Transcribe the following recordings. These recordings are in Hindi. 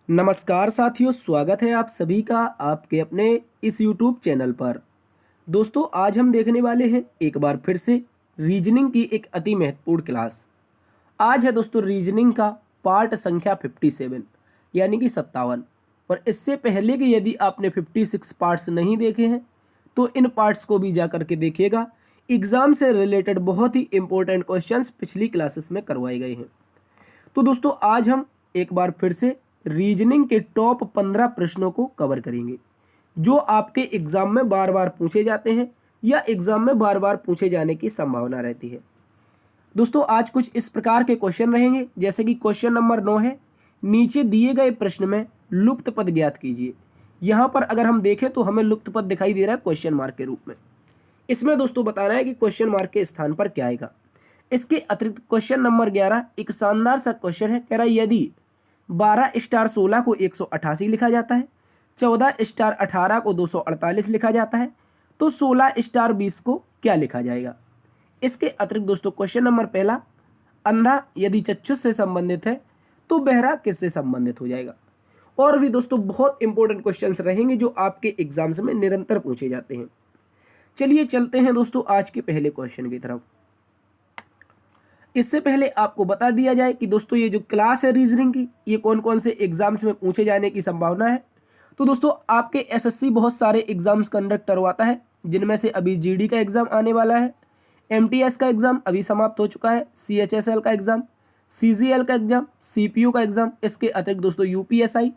नमस्कार साथियों, स्वागत है आप सभी का आपके अपने इस YouTube चैनल पर। दोस्तों, आज हम देखने वाले हैं एक बार फिर से रीजनिंग की एक अति महत्वपूर्ण क्लास। आज है दोस्तों रीजनिंग का पार्ट संख्या 57 यानी कि 57। और इससे पहले कि यदि आपने 56 पार्ट्स नहीं देखे हैं तो इन पार्ट्स को भी जा करके देखिएगा। एग्ज़ाम से रिलेटेड बहुत ही इंपॉर्टेंट क्वेश्चंस पिछली क्लासेस में करवाए गए हैं। तो दोस्तों, आज हम एक बार फिर से रीजनिंग के टॉप 15 प्रश्नों को कवर करेंगे जो आपके एग्जाम में बार बार पूछे जाते हैं या एग्जाम में बार बार पूछे जाने की संभावना रहती है। दोस्तों, आज कुछ इस प्रकार के क्वेश्चन रहेंगे, जैसे कि क्वेश्चन नंबर 9 है, नीचे दिए गए प्रश्न में लुप्त पद ज्ञात कीजिए। यहाँ पर अगर हम देखें तो हमें लुप्त पद दिखाई दे रहा है क्वेश्चन मार्क के रूप में। इसमें दोस्तों बताना है कि क्वेश्चन मार्क के स्थान पर क्या आएगा। इसके अतिरिक्त क्वेश्चन नंबर 11 एक शानदार सा क्वेश्चन है। कह रहा है यदि 12 स्टार 16 को 188 लिखा जाता है, 14 स्टार 18 को 248 लिखा जाता है, तो 16 स्टार 20 को क्या लिखा जाएगा। इसके अतिरिक्त दोस्तों क्वेश्चन नंबर पहला, अंधा यदि चक्षुष से संबंधित है तो बहरा किससे संबंधित हो जाएगा। और भी दोस्तों बहुत इंपॉर्टेंट क्वेश्चंस रहेंगे जो आपके एग्जाम्स में निरंतर पूछे जाते हैं। चलिए चलते हैं दोस्तों आज के पहले क्वेश्चन की तरफ। इससे पहले आपको बता दिया जाए कि दोस्तों ये जो क्लास है रीजनिंग की, ये कौन कौन से एग्जाम्स में पूछे जाने की संभावना है। तो दोस्तों आपके एसएससी बहुत सारे एग्जाम्स कंडक्ट करवाता है, जिनमें से अभी जीडी का एग्जाम आने वाला है, एमटीएस का एग्जाम अभी समाप्त हो चुका है, सीएचएसएल का एग्जाम, सीजीएल का एग्जाम, सीपीयू का एग्जाम। इसके अतिरिक्त दोस्तों UPSI,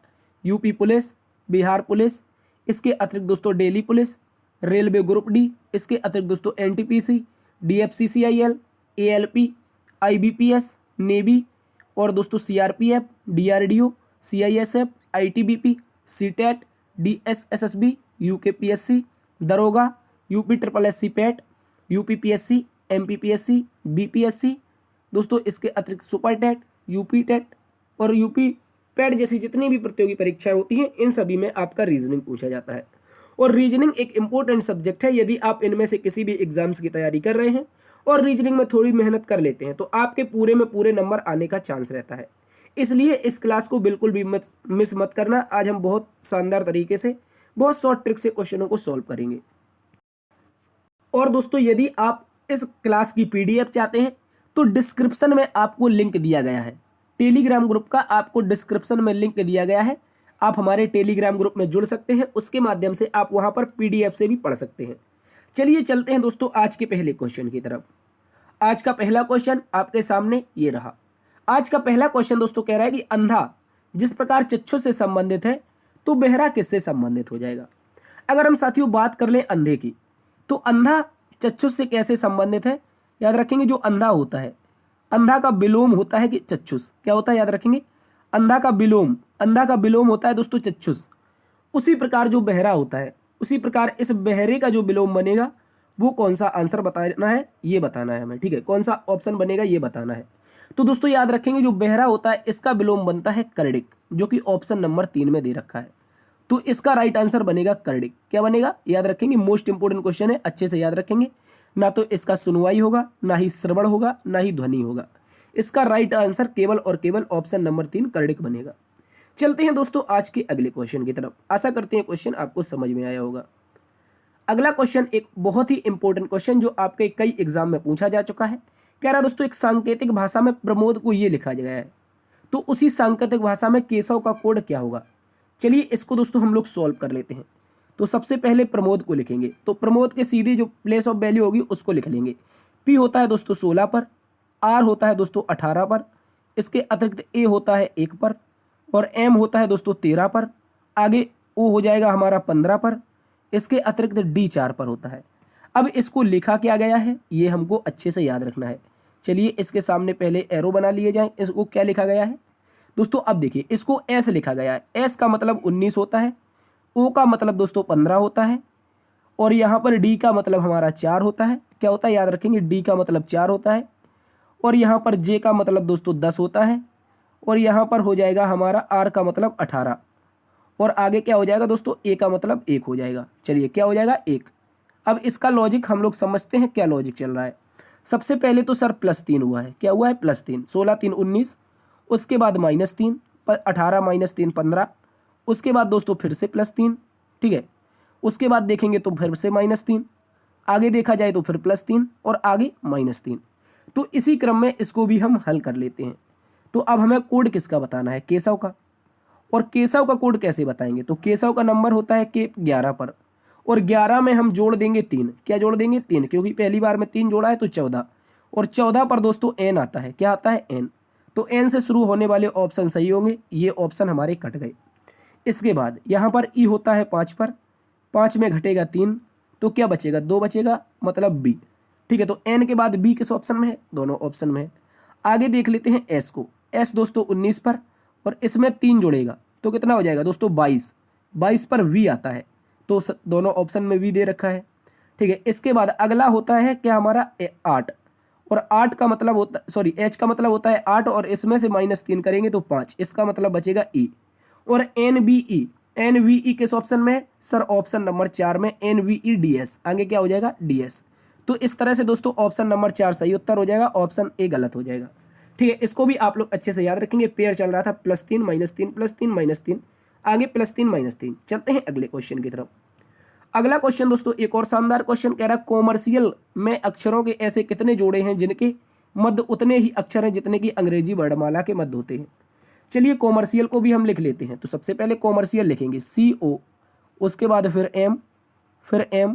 UP police, Bihar police, इसके अतिरिक्त दोस्तों Delhi police, railway group D, इसके अतिरिक्त दोस्तों NTPC, DFCCIL, ALP, IBPS, navy और दोस्तों CRPF, DRDO, CISF, ITBP, CTET, DSSSB, UKPSC, दरोगा, UP triple SC PET, UPPSC, MPPSC, BPSC. दोस्तों इसके अतिरिक्त सुपर टेट, यूपी टेट और यूपी पैट जैसी जितनी भी प्रतियोगी परीक्षाएं होती हैं, इन सभी में आपका रीजनिंग पूछा जाता है। और रीजनिंग एक इंपॉर्टेंट सब्जेक्ट है। यदि आप इनमें से किसी भी एग्जाम्स की तैयारी कर रहे हैं और रीजनिंग में थोड़ी मेहनत कर लेते हैं तो आपके पूरे में पूरे नंबर आने का चांस रहता है। इसलिए इस क्लास को बिल्कुल भी मिस मत करना। आज हम बहुत शानदार तरीके से बहुत शॉर्ट ट्रिक से क्वेश्चनों को सॉल्व करेंगे। और दोस्तों यदि आप इस क्लास की पीडीएफ चाहते हैं तो डिस्क्रिप्शन में आपको लिंक दिया गया है, टेलीग्राम ग्रुप का आपको डिस्क्रिप्शन में लिंक दिया गया है। आप हमारे टेलीग्राम ग्रुप में जुड़ सकते हैं, उसके माध्यम से आप वहां पर पीडीएफ से भी पढ़ सकते हैं। चलिए चलते हैं दोस्तों आज के पहले क्वेश्चन की तरफ। आज का पहला क्वेश्चन आपके सामने ये रहा। आज का पहला क्वेश्चन दोस्तों कह रहा है कि अंधा जिस प्रकार चक्षु से संबंधित है तो बहरा किससे संबंधित हो जाएगा। अगर हम साथियों बात कर लें अंधे की, तो अंधा चक्षुष से कैसे संबंधित है। याद रखेंगे जो अंधा होता है, अंधा का विलोम होता है कि चक्षुष। क्या होता है याद रखेंगे, अंधा का विलोम होता है दोस्तों चक्षुष। उसी प्रकार जो बहरा होता है, उसी प्रकार इस बहरे का जो विलोम बनेगा वो कौन सा आंसर बताना है, ये बताना है हमें। ठीक है, कौन सा ऑप्शन बनेगा ये बताना है। तो दोस्तों याद रखेंगे जो बहरा होता है इसका विलोम बनता है कर्णिक, जो कि ऑप्शन नंबर 3 में दे रखा है। तो इसका राइट आंसर बनेगा कर्णिक। क्या बनेगा याद रखेंगे, मोस्ट इंपोर्टेंट क्वेश्चन है, अच्छे से याद रखेंगे। ना तो इसका सुनवाई होगा, ना ही श्रवण होगा, ना ही ध्वनि होगा। इसका राइट आंसर केवल और केवल ऑप्शन नंबर 3 कर्णिक बनेगा। चलते हैं दोस्तों आज के अगले क्वेश्चन की तरफ। आशा करते हैं क्वेश्चन आपको समझ में आया होगा। अगला क्वेश्चन एक बहुत ही इंपॉर्टेंट क्वेश्चन जो आपके कई एग्जाम में पूछा जा चुका है। कह रहा है दोस्तों एक सांकेतिक भाषा में प्रमोद को ये लिखा गया है, तो उसी सांकेतिक भाषा में केशव का कोड क्या होगा। चलिए इसको दोस्तों हम लोग सॉल्व कर लेते हैं। तो सबसे पहले प्रमोद को लिखेंगे, तो प्रमोद के सीधी जो प्लेस ऑफ वैल्यू होगी उसको लिख लेंगे। पी होता है दोस्तों 16 पर, आर होता है दोस्तों 18 पर, इसके अतिरिक्त ए होता है 1 पर, और एम होता है दोस्तों 13 पर, आगे ओ हो जाएगा हमारा 15 पर, इसके अतिरिक्त डी 4 पर होता है। अब इसको लिखा क्या गया है ये हमको अच्छे से याद रखना है। चलिए इसके सामने पहले एरो बना लिए जाए। इसको क्या लिखा गया है दोस्तों, अब देखिए इसको एस लिखा गया है। एस का मतलब 19 होता है, ओ का मतलब दोस्तों 15 होता है, और यहाँ पर डी का मतलब हमारा 4 होता है। क्या होता है याद रखेंगे, डी का मतलब 4 होता है, और यहाँ पर जे का मतलब दोस्तों 10 होता है, और यहाँ पर हो जाएगा हमारा आर का मतलब 18, और आगे क्या हो जाएगा दोस्तों, ए का मतलब 1 हो जाएगा। चलिए क्या हो जाएगा 1। अब इसका लॉजिक हम लोग समझते हैं क्या लॉजिक चल रहा है। सबसे पहले तो सर +3 हुआ है। क्या हुआ है +3, 16 3 19, उसके बाद -3, 18 माइनस 3 15। उसके बाद दोस्तों फिर से +3, ठीक है। उसके बाद देखेंगे तो फिर से -3, आगे देखा जाए तो फिर +3 और आगे -3। तो इसी क्रम में इसको भी हम हल कर लेते हैं। तो अब हमें कोड किसका बताना है? केशव का। और केशव का कोड कैसे बताएंगे? तो केशव का नंबर होता है के 11 पर, और 11 में हम जोड़ देंगे 3। क्या जोड़ देंगे? 3, क्योंकि पहली बार में 3 जोड़ा है तो 14। और 14 पर दोस्तों n आता है। क्या आता है? n। तो n से शुरू होने वाले ऑप्शन सही होंगे, ये ऑप्शन हमारे कट गए। इसके बाद यहाँ पर e होता है 5 पर, 5 में घटेगा 3, तो क्या बचेगा? 2 बचेगा, मतलब b, ठीक है। तो n के बाद b किस ऑप्शन में है? दोनों ऑप्शन में है। आगे देख लेते हैं s को। s दोस्तों 19 पर, और इसमें 3 जुड़ेगा तो कितना हो जाएगा दोस्तों? 22। 22 पर v आता है, तो दोनों ऑप्शन में v दे रखा है, ठीक है। इसके बाद अगला होता है क्या हमारा? 8। और 8 का मतलब होता, सॉरी h का मतलब होता है 8, और इसमें से -3 करेंगे तो 5, इसका मतलब बचेगा e। और NVE, NVE किस ऑप्शन में है? सर ऑप्शन नंबर 4 में, NVE DS, आगे क्या हो जाएगा? DS। तो इस तरह से दोस्तों ऑप्शन नंबर 4 सही उत्तर हो जाएगा, ऑप्शन ए गलत हो जाएगा, ठीक है। इसको भी आप लोग अच्छे से याद रखेंगे। पेयर चल रहा था +3 -3 +3 -3, आगे +3 -3। चलते हैं अगले क्वेश्चन की तरफ। अगला क्वेश्चन दोस्तों एक और शानदार क्वेश्चन कह रहा है, कॉमर्शियल में अक्षरों के ऐसे कितने जोड़े हैं जिनके मध्य उतने ही अक्षर हैं जितने की अंग्रेजी वर्णमाला के मध्य होते हैं। चलिए कॉमर्शियल को भी हम लिख लेते हैं। तो सबसे पहले कॉमर्शियल लिखेंगे CO, उसके बाद फिर M, फिर M,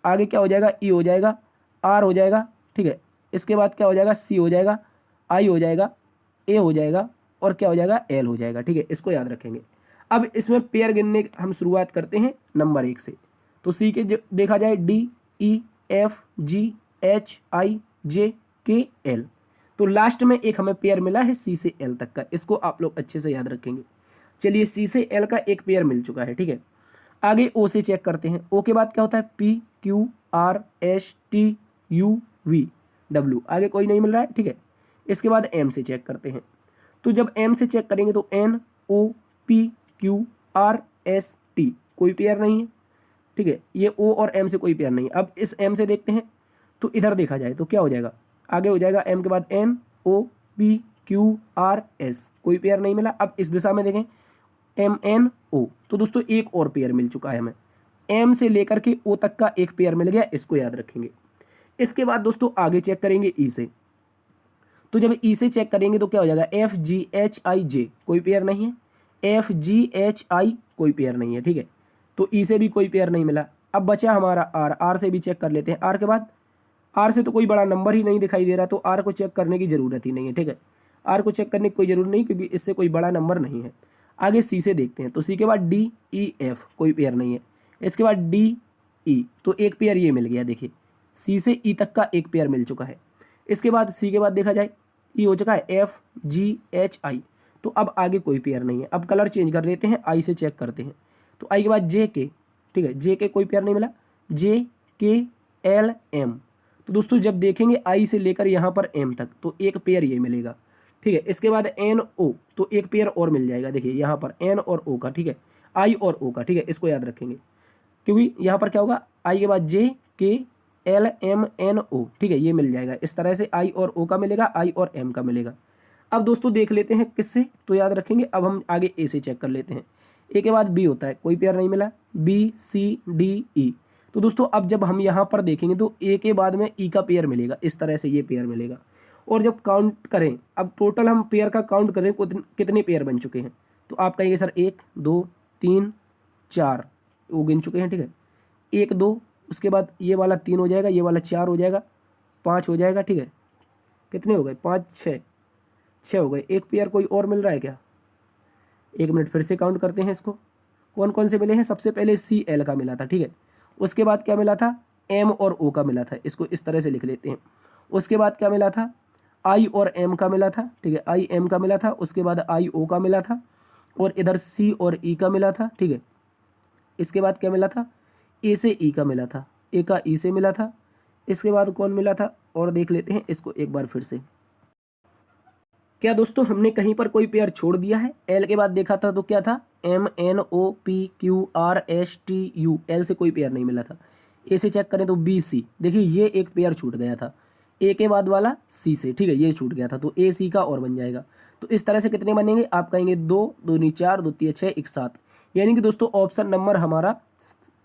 आगे क्या हो जाएगा? E हो जाएगा, R हो जाएगा, ठीक है। इसके बाद क्या हो जाएगा? C हो जाएगा, I हो जाएगा, A हो जाएगा, और क्या हो जाएगा? L हो जाएगा, ठीक है। इसको याद रखेंगे। अब इसमें पेयर गिनने हम शुरुआत करते हैं नंबर 1 से। तो C के देखा जाए D E F G H I J K L, तो लास्ट में एक हमें पेयर मिला है C से L तक का, इसको आप लोग अच्छे से याद रखेंगे। चलिए C से L का एक पेयर मिल चुका है, ठीक है। आगे O से चेक करते हैं। O के बाद क्या होता है? P Q R S T U V W, आगे कोई नहीं मिल रहा है, ठीक है। इसके बाद M से चेक करते हैं। तो जब M से चेक करेंगे तो N O P Q R S T, कोई पेयर नहीं है, ठीक है। ये O और M से कोई पेयर नहीं है। अब इस M से देखते हैं, तो इधर देखा जाए तो क्या हो जाएगा? आगे हो जाएगा M के बाद N O P Q R S, कोई पेयर नहीं मिला। अब इस दिशा में देखें M N O, तो दोस्तों एक और पेयर मिल चुका है हमें। M से लेकर के O तक का एक पेयर मिल गया, इसको याद रखेंगे। इसके बाद दोस्तों आगे चेक करेंगे E से। तो जब E से चेक करेंगे तो क्या हो जाएगा? F G H I J, कोई पेयर नहीं है। F G H I, कोई पेयर नहीं है, ठीक है। तो E से भी कोई पेयर नहीं मिला। अब बचा हमारा R, R से भी चेक कर लेते हैं। R के बाद, R से तो कोई बड़ा नंबर ही नहीं दिखाई दे रहा, तो R को चेक करने की ज़रूरत ही नहीं है, ठीक है। R को चेक करने की कोई ज़रूरत नहीं, क्योंकि इससे कोई बड़ा नंबर नहीं है। आगे C से देखते हैं। तो C के बाद D E F, कोई पेयर नहीं है। इसके बाद D E, तो एक पेयर ये मिल गया, देखिए C से E तक का एक पेयर मिल चुका है। इसके बाद C के बाद देखा जाए E हो चुका है F G H I, तो अब आगे कोई पेयर नहीं है। अब कलर चेंज कर लेते हैं, I से चेक करते हैं। तो I के बाद J K, ठीक है, J K कोई पेयर नहीं मिला। J K L M, तो दोस्तों जब देखेंगे I से लेकर यहाँ पर M तक तो एक पेयर ये मिलेगा, ठीक है। इसके बाद N O, तो एक पेयर और मिल जाएगा, देखिए यहाँ पर N और O का, ठीक है, I और O का, ठीक है। इसको याद रखेंगे, क्योंकि यहाँ पर क्या होगा? I के बाद J K L M N O, ठीक है, ये मिल जाएगा। इस तरह से I और O का मिलेगा, I और M का मिलेगा। अब दोस्तों देख लेते हैं किससे, तो याद रखेंगे। अब हम आगे A से चेक कर लेते हैं। A के बाद B होता है, कोई पेयर नहीं मिला। B C D E, तो दोस्तों अब जब हम यहाँ पर देखेंगे तो A के बाद में E का पेयर मिलेगा, इस तरह से ये पेयर मिलेगा। और जब काउंट करें, अब टोटल हम पेयर का काउंट करें कितने पेयर बन चुके हैं, तो आप कहेंगे सर 1 2 3 4, वो गिन चुके हैं, ठीक है। 1 2, उसके बाद ये वाला 3 हो जाएगा, ये वाला 4 हो जाएगा, 5 हो जाएगा, ठीक है। कितने हो गए? 5 6 हो गए। एक पेयर कोई और मिल रहा है क्या? 1 मिनट, फिर से काउंट करते हैं इसको। कौन कौन से मिले हैं? सबसे पहले C L का मिला था, ठीक है। उसके बाद क्या मिला था? M और O का मिला था, इसको इस तरह से लिख लेते हैं। उसके बाद क्या मिला था? I और M का मिला था, ठीक है, I M का मिला था। उसके बाद I O का मिला था, और इधर C और E का मिला था, ठीक है। इसके बाद क्या मिला था? A से E का मिला था, A का E से मिला था। इसके बाद कौन मिला था और देख लेते हैं इसको एक बार फिर से। क्या दोस्तों हमने कहीं पर कोई पेयर छोड़ दिया है? L के बाद देखा था तो क्या था? M N O P Q R S T U, L से कोई पेयर नहीं मिला था। A से चेक करें तो B C, देखिए ये एक पेयर छूट गया था A के बाद वाला C से, ठीक है, ये छूट गया था, तो A C का और बन जाएगा। तो इस तरह से कितने बनेंगे, आप कहेंगे 2, 2 दूनी 4, 2 तिया 6, 1 7, यानी कि दोस्तों ऑप्शन नंबर हमारा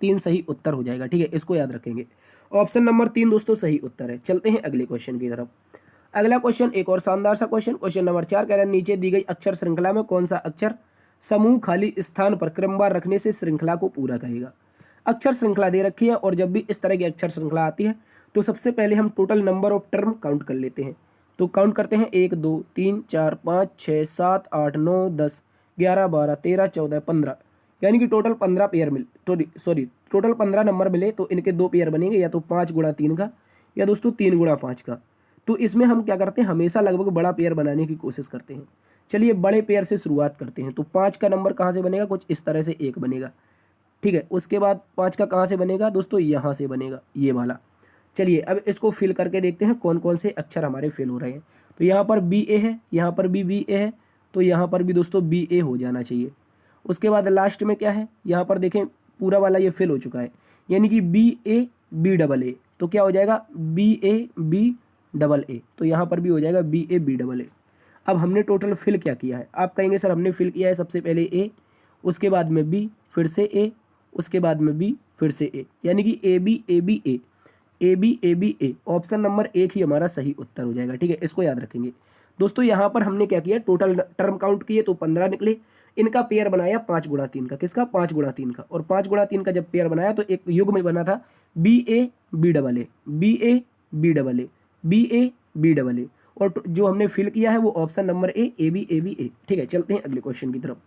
3 सही उत्तर हो जाएगा। ठीक है, इसको याद रखेंगे, ऑप्शन नंबर 3 दोस्तों सही उत्तर है। चलते हैं अगले क्वेश्चन की तरफ। अगला क्वेश्चन एक और शानदार सा क्वेश्चन, क्वेश्चन नंबर 4 कह रहा है नीचे दी गई अक्षर श्रृंखला में कौन सा अक्षर समूह खाली स्थान पर क्रमवार रखने से श्रृंखला को पूरा करेगा। अक्षर श्रृंखला दे रखी है और जब भी इस तरह की अक्षर श्रृंखला आती है तो सबसे पहले हम total number of term count कर लेते हैं। तो काउंट करते हैं 1 2 3 4 5 6 7 8 9 10 11 12 13 14 15, यानी कि टोटल 15 पेयर टोटल 15 नंबर मिले तो इनके 2 पेयर बनेंगे, या तो 5 गुणा 3 का या दोस्तों 3 गुणा 5 का। तो इसमें हम क्या करते हैं, हमेशा लगभग बड़ा पेयर बनाने की कोशिश करते हैं। चलिए बड़े पेयर से शुरुआत करते हैं। तो 5 का नंबर कहाँ से बनेगा, कुछ इस तरह से 1 बनेगा। ठीक है, उसके बाद 5 का कहाँ से बनेगा दोस्तों, यहाँ से बनेगा ये वाला। चलिए अब इसको फिल करके देखते हैं कौन कौन से अक्षर हमारे फिल हो रहे हैं। तो यहाँ पर बी ए है, यहाँ पर भी बी ए है, तो यहाँ पर भी दोस्तों बी ए हो जाना चाहिए। उसके बाद लास्ट में क्या है, यहाँ पर देखें पूरा वाला ये फिल हो चुका है, यानी कि B A B double A, तो क्या हो जाएगा B A B double A, तो यहाँ पर भी हो जाएगा B A B double A. अब हमने टोटल फिल क्या किया है, आप कहेंगे सर हमने फिल किया है सबसे पहले ए, उसके बाद में बी, फिर से ए, उसके बाद में बी, फिर से ए, यानी कि A B A B A, A B A B A, option number 1 ही हमारा सही उत्तर हो जाएगा। ठीक है, इसको याद रखेंगे दोस्तों। यहाँ पर हमने क्या किया, टोटल टर्म काउंट किए तो 15 निकले, इनका पेयर बनाया 5 गुणा 3 का, किसका 5 गुणा 3 का, और 5 गुणा 3 का जब पेयर बनाया तो एक युग में बना था B A B double A, B A B double A, B A B double A, और जो हमने फिल किया है वो option number A B A B A. ठीक है, चलते हैं अगले क्वेश्चन की तरफ।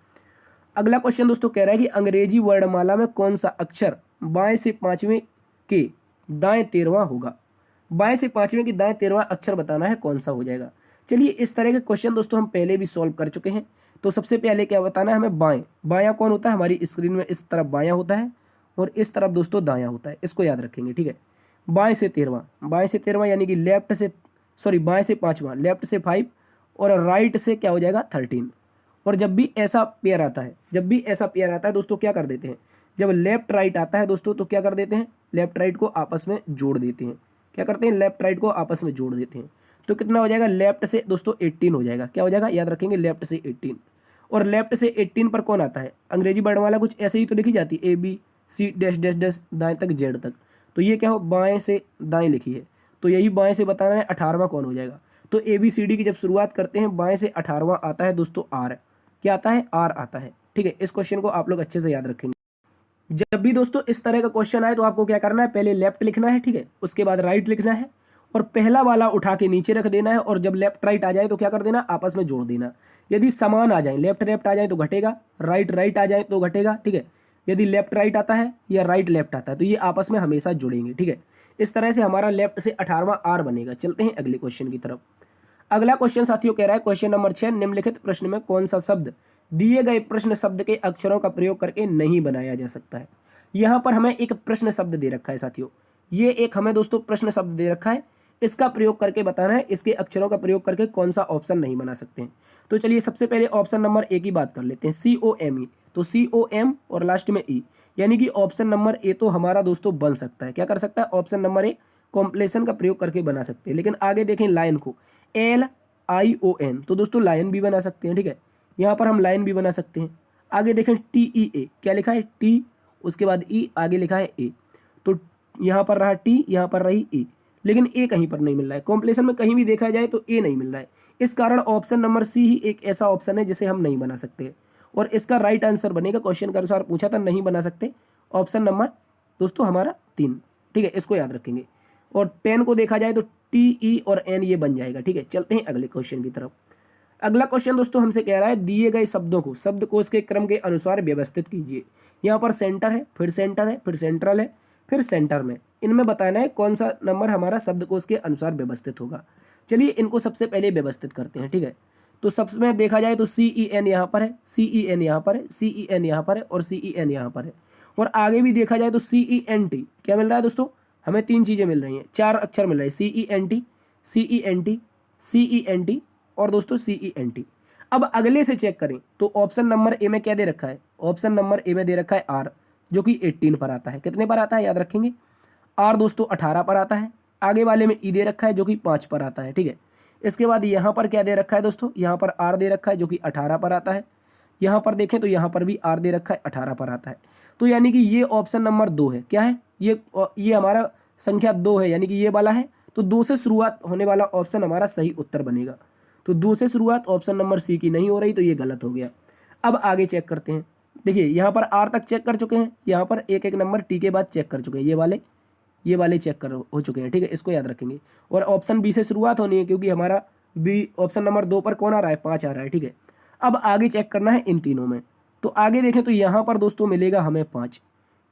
अगला क्वेश्चन दोस्तों कह रहा है कि अंग्रेजी वर्णमाला में कौन सा अक्षर बाएं से पांचवें के दाएं 13वां होगा। बाएं से पांचवें के दाएं 13वां अक्षर बताना है, कौन सा हो जाएगा। चलिए इस तरह के क्वेश्चन दोस्तों हम पहले भी सॉल्व कर चुके हैं। तो सबसे पहले क्या बताना है हमें, बाएं, बायां कौन होता है, हमारी स्क्रीन में इस तरफ बायां होता है और इस तरफ दोस्तों दायां होता है, इसको याद रखेंगे। ठीक है, बाएं से 13वां, बाएं से 13वां यानी कि लेफ्ट से बाएं से 5वां, लेफ्ट से 5 और राइट से क्या हो जाएगा 13। और जब भी ऐसा पेयर आता है दोस्तों क्या कर देते हैं, जब लेफ्ट राइट आता है दोस्तों तो क्या कर देते हैं, लेफ्ट राइट को आपस में जोड़ देते हैं। क्या करते हैं, लेफ्ट राइट को आपस में जोड़ देते हैं। तो कितना हो जाएगा, लेफ्ट से दोस्तों 18 हो जाएगा। क्या हो जाएगा, याद रखेंगे लेफ्ट से 18। और लेफ्ट से 18 पर कौन आता है, अंग्रेजी वर्णमाला कुछ ऐसे ही तो लिखी जाती है, A B C dash dash dash दाएं तक जेड तक। तो ये क्या हो, बाएं से दाएं लिखी है, तो यही बाएं से बताना है 18वां कौन हो जाएगा। तो ए बी सी डी की जब शुरुआत करते हैं बाएं से 18वां आता है दोस्तों आर। क्या आता है, आर आता है। ठीक है, इस क्वेश्चन को आप लोग अच्छे से याद रखेंगे। जब भी दोस्तों इस तरह का क्वेश्चन आए तो आपको क्या करना है, पहले लेफ्ट लिखना है, ठीक है, उसके बाद राइट लिखना है और पहला वाला उठा के नीचे रख देना है, और जब लेफ्ट राइट आ जाए तो क्या कर देना, आपस में जोड़ देना। यदि समान आ जाए, लेफ्ट लेफ्ट आ जाए तो घटेगा, राइट राइट आ जाए तो घटेगा। ठीक है, यदि लेफ्ट राइट आता है या राइट लेफ्ट आता है तो ये आपस में हमेशा जुड़ेंगे। ठीक है, इस तरह से हमारा लेफ्ट से 18वां आर बनेगा। चलते हैं अगले क्वेश्चन की तरफ। अगला क्वेश्चन साथियों कह रहा है क्वेश्चन नंबर 6, निम्नलिखित प्रश्न में कौन सा शब्द दिए गए प्रश्न शब्द के अक्षरों का प्रयोग करके नहीं बनाया जा सकता है। यहाँ पर हमें एक प्रश्न शब्द दे रखा है साथियों, ये एक हमें दोस्तों प्रश्न शब्द दे रखा है, इसका प्रयोग करके बताना है, इसके अक्षरों का प्रयोग करके कौन सा ऑप्शन नहीं बना सकते हैं। तो चलिए सबसे पहले ऑप्शन नंबर ए की बात कर लेते हैं, COME, तो COM और लास्ट में E, यानी कि ऑप्शन नंबर ए तो हमारा दोस्तों बन सकता है। क्या कर सकता है, ऑप्शन नंबर ए कॉम्प्लेशन का प्रयोग करके बना सकते हैं। लेकिन आगे देखें लाइन को, LION, तो दोस्तों लाइन भी बना सकते हैं। ठीक है, यहाँ पर हम लाइन भी बना सकते हैं। आगे देखें TEA, क्या लिखा है T, उसके बाद E, आगे लिखा है A, तो यहाँ पर रहा T, यहाँ पर रही E, लेकिन A कहीं पर नहीं मिल रहा है। कॉम्प्लेशन में कहीं भी देखा जाए तो A नहीं मिल रहा है। इस कारण ऑप्शन नंबर C ही एक ऐसा ऑप्शन है जिसे हम नहीं बना सकते, और इसका राइट आंसर बनेगा, क्वेश्चन के अनुसार पूछा था, नहीं बना सकते, ऑप्शन नंबर दोस्तों हमारा 3। ठीक है, इसको याद रखेंगे। और 10 को देखा जाए तो TE और N ये बन जाएगा। ठीक है, चलते हैं अगले क्वेश्चन की तरफ। अगला क्वेश्चन दोस्तों हमसे कह रहा है दिए गए शब्दों को शब्दकोश के क्रम के अनुसार व्यवस्थित कीजिए। यहाँ पर सेंटर है, फिर सेंटर है, फिर सेंट्रल है, फिर सेंटर में, इनमें बताना है कौन सा नंबर हमारा शब्दकोश के अनुसार व्यवस्थित होगा। चलिए इनको सबसे पहले व्यवस्थित करते हैं। ठीक है, तो सबसे देखा जाए तो CEN यहाँ पर है, CEN यहाँ पर है, CEN यहाँ पर है और CEN यहाँ पर है। और आगे भी देखा जाए तो CENT, क्या मिल रहा है दोस्तों, हमें 3 चीज़ें मिल रही हैं, 4 अक्षर मिल रहे हैं, CENT, CENT, CENT और दोस्तों CENT। अब अगले से चेक करें तो ऑप्शन नंबर ए में क्या दे रखा है, ऑप्शन नंबर ए में दे रखा है R, जो कि 18 पर आता है। कितने पर आता है, याद रखेंगे, R दोस्तों 18 पर आता है। आगे वाले में E दे रखा है जो कि 5 पर आता है। ठीक है, इसके बाद यहाँ पर क्या दे रखा है दोस्तों, यहाँ पर आर दे रखा है जो कि 18 पर आता है। यहाँ पर देखें तो यहाँ पर भी आर दे रखा है, 18 पर आता है। तो यानी कि ये ऑप्शन नंबर 2 है। क्या है ये हमारा संख्या 2 है, यानी कि ये वाला है। तो 2 से शुरुआत होने वाला ऑप्शन हमारा सही उत्तर बनेगा। तो 2 से शुरुआत ऑप्शन नंबर सी की नहीं हो रही, तो ये गलत हो गया। अब आगे चेक करते हैं। देखिए यहाँ पर आर तक चेक कर चुके हैं, यहाँ पर एक एक नंबर टी के बाद चेक कर चुके हैं, ये वाले चेक कर हो चुके हैं। ठीक है, इसको याद रखेंगे। और ऑप्शन बी से शुरुआत होनी है, क्योंकि हमारा बी ऑप्शन नंबर 2 पर कौन आ रहा है, 5 आ रहा है। ठीक है, अब आगे चेक करना है इन तीनों में। तो आगे देखें तो यहाँ पर दोस्तों मिलेगा हमें 5,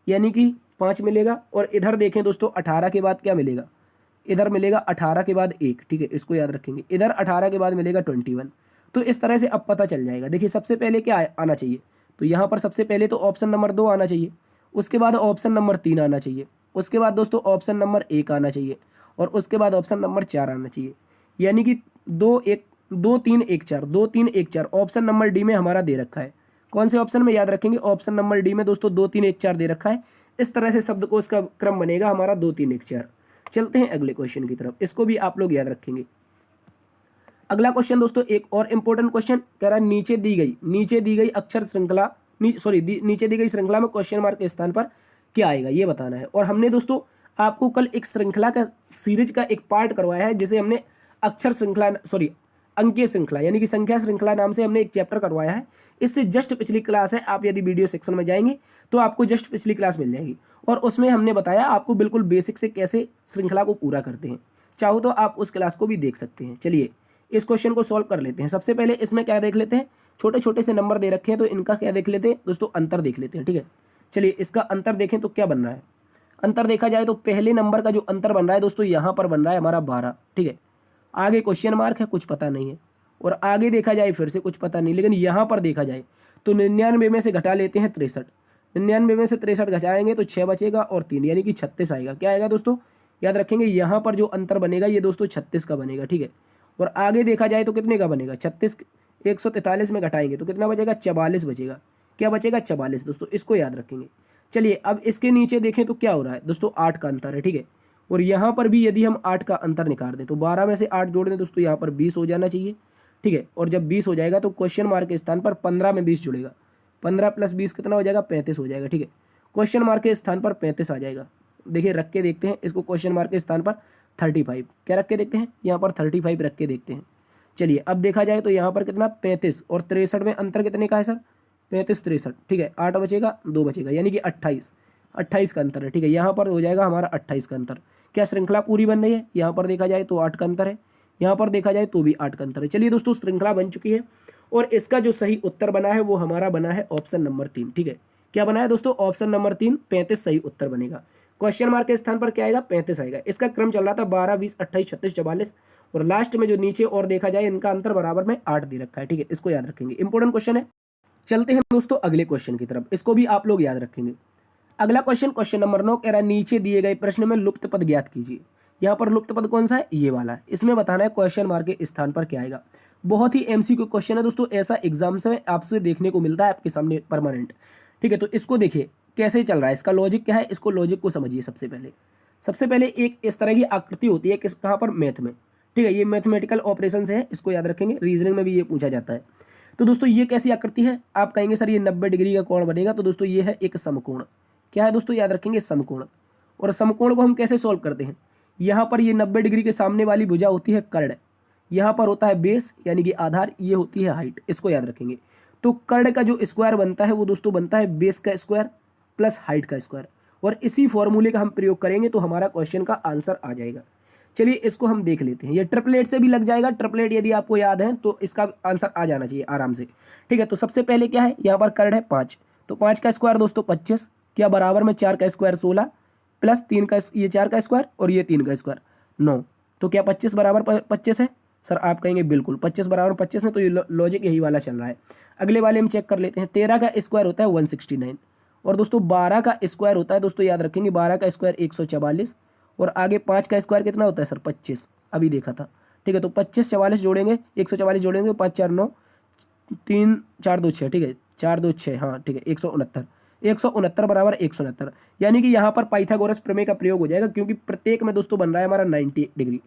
यानी कि 5 मिलेगा। और इधर देखें दोस्तों 18 के बाद क्या मिलेगा, इधर मिलेगा 18 के बाद 1। ठीक है, इसको याद रखेंगे। इधर 18 के बाद मिलेगा 21। तो इस तरह से अब पता चल जाएगा। देखिए सबसे पहले क्या आना चाहिए, तो यहाँ पर सबसे पहले तो ऑप्शन नंबर 2 आना चाहिए, उसके बाद ऑप्शन नंबर 3 आना चाहिए, उसके बाद दोस्तों ऑप्शन नंबर 1 आना चाहिए, और उसके बाद ऑप्शन नंबर 4 आना चाहिए। यानी कि 2 3 1 4, 2 3 1 4 ऑप्शन नंबर डी में हमारा दे रखा है। कौन से ऑप्शन में, याद रखेंगे ऑप्शन नंबर डी में दोस्तों 2 3 1 4 दे रखा है। इस तरह से शब्दकोश का क्रम बनेगा हमारा 2 3 1 4। चलते हैं अगले क्वेश्चन की तरफ, इसको भी आप लोग याद रखेंगे। अगला क्वेश्चन दोस्तों एक और इंपॉर्टेंट क्वेश्चन कह रहा है, नीचे दी गई अक्षर श्रृंखला नीचे दी गई श्रृंखला में क्वेश्चन मार्क के स्थान पर क्या आएगा, ये बताना है। और हमने दोस्तों आपको कल एक श्रृंखला का सीरीज का एक पार्ट करवाया है, जिसे हमने अक्षर श्रृंखला अंकीय श्रृंखला यानी कि संख्या श्रृंखला नाम से हमने एक चैप्टर करवाया है। इससे जस्ट पिछली क्लास है, आप यदि वीडियो सेक्शन में जाएंगे तो आपको जस्ट पिछली क्लास मिल जाएगी। और उसमें हमने बताया आपको बिल्कुल बेसिक से कैसे श्रृंखला को पूरा करते हैं। चाहो तो आप उस क्लास को भी देख सकते हैं। चलिए इस क्वेश्चन को सॉल्व कर लेते हैं। सबसे पहले इसमें क्या देख लेते हैं, छोटे छोटे से नंबर दे रखे हैं, तो इनका क्या देख लेते हैं दोस्तों, अंतर देख लेते हैं। ठीक है, चलिए इसका अंतर देखें तो क्या बन रहा है। अंतर देखा जाए तो पहले नंबर का जो अंतर बन रहा है दोस्तों, यहाँ पर बन रहा है हमारा 12। ठीक है, आगे क्वेश्चन मार्क है, कुछ पता नहीं है। और आगे देखा जाए फिर से कुछ पता नहीं, लेकिन यहाँ पर देखा जाए तो 99 में से घटा लेते हैं 63। 99 में से 63 घटाएंगे तो 6 बचेगा और 3, यानी कि 36 आएगा। क्या आएगा दोस्तों, याद रखेंगे यहाँ पर जो अंतर बनेगा ये दोस्तों 36 का बनेगा। ठीक है, और आगे देखा जाए तो कितने का बनेगा, 36 143 में घटाएंगे तो कितना बचेगा, 44 बचेगा। क्या बचेगा, 44 दोस्तों, इसको याद रखेंगे। चलिए अब इसके नीचे देखें तो क्या हो रहा है दोस्तों, 8 का अंतर है। ठीक है, और यहाँ पर भी यदि हम 8 का अंतर निकाल दें तो 12 में से 8 जोड़ दें दोस्तों, यहाँ पर 20 हो जाना चाहिए। ठीक है, और जब 20 हो जाएगा तो क्वेश्चन मार्क के स्थान पर 15 में 20 जुड़ेगा, 15 + 20 कितना हो जाएगा, 35 हो जाएगा। ठीक है, क्वेश्चन मार्क के स्थान पर 35 आ जाएगा। देखिए रख के देखते हैं इसको, क्वेश्चन मार्क के स्थान पर 35 क्या रख के देखते हैं, यहाँ पर 35 रख के देखते हैं। चलिए अब देखा जाए तो यहाँ पर कितना, 35 और 63 में अंतर कितने का है सर, 35 63। ठीक है, 8 बचेगा 2 बचेगा, यानी कि 28 का अंतर है। ठीक है, यहाँ पर हो जाएगा हमारा 28 का अंतर। क्या श्रृंखला पूरी बन रही है, यहाँ पर देखा जाए तो 8 का अंतर है, यहाँ पर देखा जाए तो भी 8 का अंतर है। चलिए दोस्तों श्रृंखला बन चुकी है, और इसका जो सही उत्तर बना है वो हमारा बना है ऑप्शन नंबर 3। ठीक है, क्या बना है दोस्तों, ऑप्शन नंबर 3 35 सही उत्तर बनेगा। क्वेश्चन मार्क के स्थान पर क्या आएगा, 35 आएगा। इसका क्रम चल रहा था 12 20 28 36 44, और लास्ट में जो नीचे और देखा जाए इनका अंतर बराबर में 8 दे रखा है। ठीक है, इसको याद रखेंगे, इंपॉर्टेंट क्वेश्चन है। चलते हैं दोस्तों अगले क्वेश्चन की तरफ, इसको भी आप लोग याद रखेंगे। अगला क्वेश्चन नंबर 9 कह रहा है, नीचे दिए गए प्रश्न में लुप्त पद ज्ञात कीजिए। यहाँ पर लुप्त पद कौन सा है, ये वाला है। इसमें बताना है क्वेश्चन मार्क के स्थान पर क्या आएगा। बहुत ही एमसीक्यू क्वेश्चन है दोस्तों, ऐसा एग्जाम्स में आपसे देखने को मिलता है आपके सामने परमानेंट। ठीक है, तो इसको देखिए कैसे चल रहा है, इसका लॉजिक क्या है, इसको लॉजिक को समझिए। सबसे पहले एक इस तरह की आकृति होती है कहाँ पर, मैथ में। ठीक है, ये मैथमेटिकल ऑपरेशन है, इसको याद रखेंगे। रीजनिंग में भी ये पूछा जाता है। तो दोस्तों ये कैसी आकृति है, आप कहेंगे सर ये 90 डिग्री का कोण बनेगा। तो दोस्तों ये है एक समकोण। क्या है दोस्तों, याद रखेंगे समकोण। और समकोण को हम कैसे सॉल्व करते हैं, यहाँ पर ये 90 डिग्री के सामने वाली भुजा होती है कर्ण, यहाँ पर होता है बेस यानी कि आधार, ये होती है हाइट, इसको याद रखेंगे। तो कर्ण का जो स्क्वायर बनता है वो दोस्तों बनता है बेस का स्क्वायर प्लस हाइट का स्क्वायर, और इसी फॉर्मूले का हम प्रयोग करेंगे तो हमारा क्वेश्चन का आंसर आ जाएगा। चलिए इसको हम देख लेते हैं, ये ट्रिपलेट से भी लग जाएगा। ट्रिपलेट यदि आपको याद है तो इसका आंसर आ जाना चाहिए आराम से। ठीक है, तो सबसे पहले क्या है, यहाँ पर कर्ण है 5, तो 5 का स्क्वायर दोस्तों 25, क्या बराबर में 4 का स्क्वायर 16 प्लस 3 का, ये 4 का स्क्वायर और ये 3 का स्क्वायर 9। तो क्या 25 बराबर 25 है सर, आप कहेंगे बिल्कुल 25 बराबर 25 है। तो ये लॉजिक यही वाला चल रहा है। अगले वाले हम चेक कर लेते हैं। 13 का स्क्वायर होता है 169, और दोस्तों 12 का स्क्वायर होता है दोस्तों, याद रखेंगे 12 का स्क्वायर 144, और आगे 5 का स्क्वायर कितना होता है सर, 25, अभी देखा था। ठीक है, तो 25 44 जोड़ेंगे, 144 जोड़ेंगे, 5 4 9, 3 4 2 6। ठीक है, 4 2 6, हाँ ठीक है, 169 बराबर 169, यानी कि यहाँ पर पाइथागोरस प्रमेय का प्रयोग हो जाएगा, क्योंकि प्रत्येक में दोस्तों बन रहा है हमारा 90 डिग्री।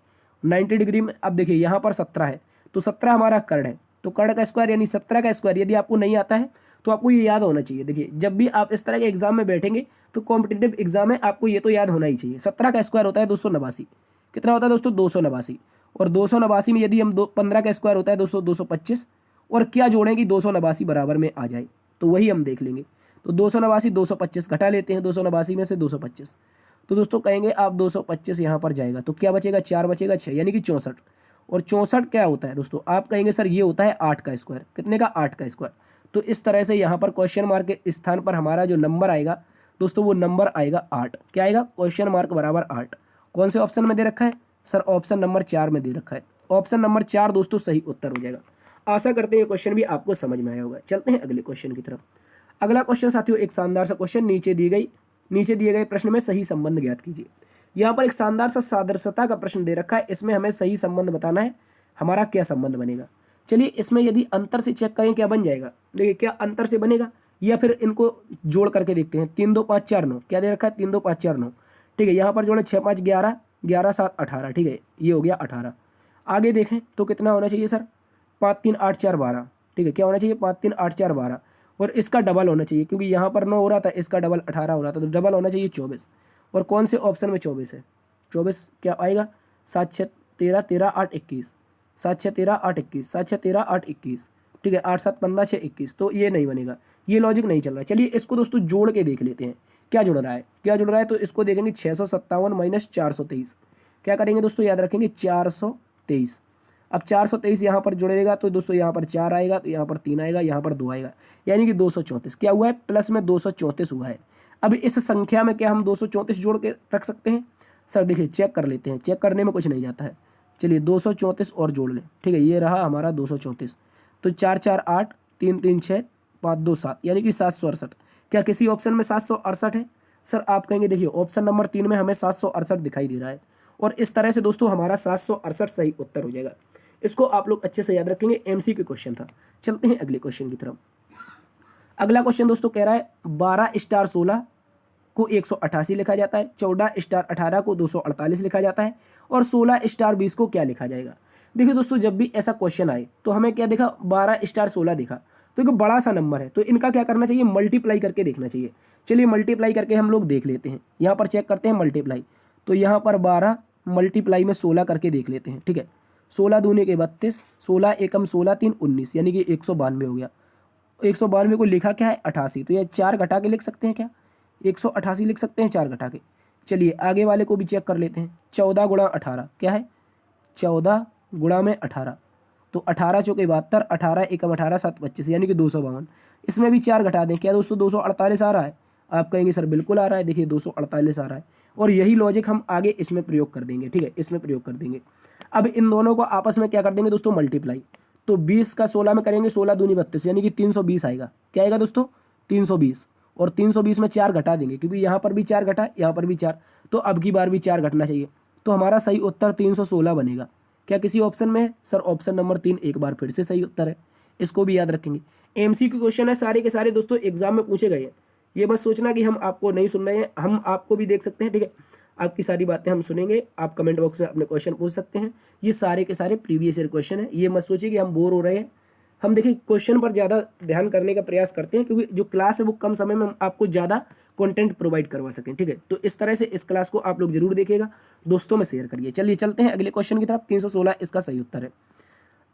90 डिग्री में अब देखिए यहाँ पर 17 है, तो 17 हमारा कर्ण है, तो कर्ण का स्क्वायर यानी 17 का स्क्वायर। यदि आपको नहीं आता है तो आपको ये याद होना चाहिए। देखिए जब भी आप इस तरह के एग्जाम में बैठेंगे तो कॉम्पिटिटिव एग्जाम में आपको ये तो याद होना ही चाहिए। 17 का स्क्वायर होता है 289। कितना होता है दोस्तों? 289। और 289 में यदि हम 15 का स्क्वायर होता है दोस्तों 225, और क्या जोड़ें कि 289 बराबर में आ जाए, तो वही हम देख लेंगे। तो 289 225 घटा लेते हैं 289 में से 225, तो दोस्तों कहेंगे आप 225 यहाँ पर जाएगा तो क्या बचेगा? 4 बचेगा 6 यानी कि 64। और 64 क्या होता है दोस्तों? आप कहेंगे सर ये होता है 8 का स्क्वायर। कितने का? 8 का स्क्वायर। तो इस तरह से यहाँ पर क्वेश्चन मार्क के स्थान पर हमारा जो नंबर आएगा दोस्तों वो नंबर आएगा 8। क्या आएगा? क्वेश्चन मार्क बराबर 8। कौन से ऑप्शन में दे रखा है सर? ऑप्शन नंबर 4 में दे रखा है। ऑप्शन नंबर 4 दोस्तों सही उत्तर हो जाएगा। आशा करते हैं क्वेश्चन भी आपको समझ में आया होगा। चलते हैं अगले क्वेश्चन की तरफ। अगला क्वेश्चन साथियों एक शानदार सा क्वेश्चन, नीचे दिए गए प्रश्न में सही संबंध ज्ञात कीजिए। यहाँ पर एक शानदार सा सादृश्यता का प्रश्न दे रखा है, इसमें हमें सही संबंध बताना है। हमारा क्या संबंध बनेगा? चलिए इसमें यदि अंतर से चेक करें क्या बन जाएगा। देखिए क्या अंतर से बनेगा या फिर इनको जोड़ करके देखते हैं। 3 2 5 4 9 क्या दे रखा है? 3 2 5 4 9। ठीक है, यहाँ पर जोड़े 6 5 11, 11 7 18। ठीक है, ये हो गया 18। आगे देखें तो कितना होना चाहिए सर? 5 3 8 4 12। ठीक है, क्या होना चाहिए? 5 3 8 4 12। और इसका डबल होना चाहिए क्योंकि यहाँ पर 9 हो रहा था, इसका डबल 18 हो रहा था, तो डबल होना चाहिए 24। और कौन से ऑप्शन में 24 है? 24 क्या आएगा? 7 6 13 13 8 21, 7 6 13 8 21, 7 6 13 8 21। ठीक है, 8 7 15 6 21। तो ये नहीं बनेगा, ये लॉजिक नहीं चल रहा है। चलिए इसको दोस्तों जोड़ के देख लेते हैं क्या जुड़ रहा है। क्या जुड़ रहा है? तो इसको देखेंगे 657 माइनस 423। क्या करेंगे दोस्तों? याद रखेंगे 423। अब 423 यहाँ पर जुड़ेगा तो दोस्तों यहाँ पर 4 आएगा, तो यहाँ पर 3 आएगा, यहाँ पर 2 आएगा, यानी कि 234। क्या हुआ है? प्लस में 234 हुआ है। अब इस संख्या में क्या हम 234 जोड़ के रख सकते हैं? सर देखिए चेक कर लेते हैं, चेक करने में कुछ नहीं जाता है। चलिए 234 और जोड़ लें। ठीक है, ये रहा हमारा 234। तो 4 4 8, 3 3 6, 5 2 7, यानी कि 768। क्या किसी ऑप्शन में 768 है? सर आप कहेंगे देखिए ऑप्शन नंबर 3 में हमें 768 दिखाई दे रहा है, और इस तरह से दोस्तों हमारा 768 सही उत्तर हो जाएगा। इसको आप लोग अच्छे से याद रखेंगे, एमसीक्यू क्वेश्चन था। चलते हैं अगले क्वेश्चन की तरफ। अगला क्वेश्चन दोस्तों कह रहा है 12 स्टार 16 को 188 लिखा जाता है, 14 स्टार 18 को 248 लिखा जाता है, और 16 स्टार 20 को क्या लिखा जाएगा? देखिए दोस्तों जब भी ऐसा क्वेश्चन आए तो हमें क्या देखा? 12 स्टार 16 देखा, तो एक बड़ा सा नंबर है, तो इनका क्या करना चाहिए? मल्टीप्लाई करके देखना चाहिए। चलिए मल्टीप्लाई करके हम लोग देख लेते हैं। यहाँ पर चेक करते हैं मल्टीप्लाई, तो यहाँ पर 12 मल्टीप्लाई में 16 करके देख लेते हैं। ठीक है, 16 दूनी के 32, 16 एकम 16 3 19, यानी कि 192 हो गया। 192 को लिखा क्या है? 88, तो ये 4 घटा के लिख सकते हैं क्या? 188 लिख सकते हैं 4 घटा के। चलिए आगे वाले को भी चेक कर लेते हैं। 14 गुणा 18 क्या है? 14 गुणा में 18, तो 18 चौके 72, 18 एकम 18 7 25, यानी कि 252। इसमें भी 4 घटा दें, क्या दोस्तों 248 आ रहा है? आप कहेंगे सर बिल्कुल आ रहा है, देखिए 248 आ रहा है। और यही लॉजिक हम आगे इसमें प्रयोग कर देंगे। ठीक है, इसमें प्रयोग कर देंगे। अब इन दोनों को आपस में क्या कर देंगे दोस्तों? मल्टीप्लाई। तो 20 का 16 में करेंगे, 16 दूनी 32, यानी कि 320 आएगा। क्या आएगा दोस्तों? 320। और 320 में 4 घटा देंगे क्योंकि यहाँ पर भी 4 घटा, यहाँ पर भी 4, तो अब की बार भी 4 घटना चाहिए, तो हमारा सही उत्तर 316 बनेगा। क्या किसी ऑप्शन में है? सर ऑप्शन नंबर 3 एक बार फिर से सही उत्तर है, इसको भी याद रखेंगे। एमसीक्यू क्वेश्चन है, सारे के सारे दोस्तों एग्जाम में पूछे गए हैं। ये मत सोचना कि हम आपको नहीं सुन रहे हैं, हम आपको भी देख सकते हैं। ठीक है, आपकी सारी बातें हम सुनेंगे, आप कमेंट बॉक्स में अपने क्वेश्चन पूछ सकते हैं। ये सारे के सारे प्रीवियस ईयर क्वेश्चन है, ये मत सोचिए कि हम बोर हो रहे हैं। हम देखिए क्वेश्चन पर ज़्यादा ध्यान करने का प्रयास करते हैं क्योंकि जो क्लास है वो कम समय में हम आपको ज़्यादा कंटेंट प्रोवाइड करवा सकें। ठीक है, तो इस तरह से इस क्लास को आप लोग जरूर देखिएगा, दोस्तों में शेयर करिए। चलिए चलते हैं अगले क्वेश्चन की तरफ। 316 इसका सही उत्तर है।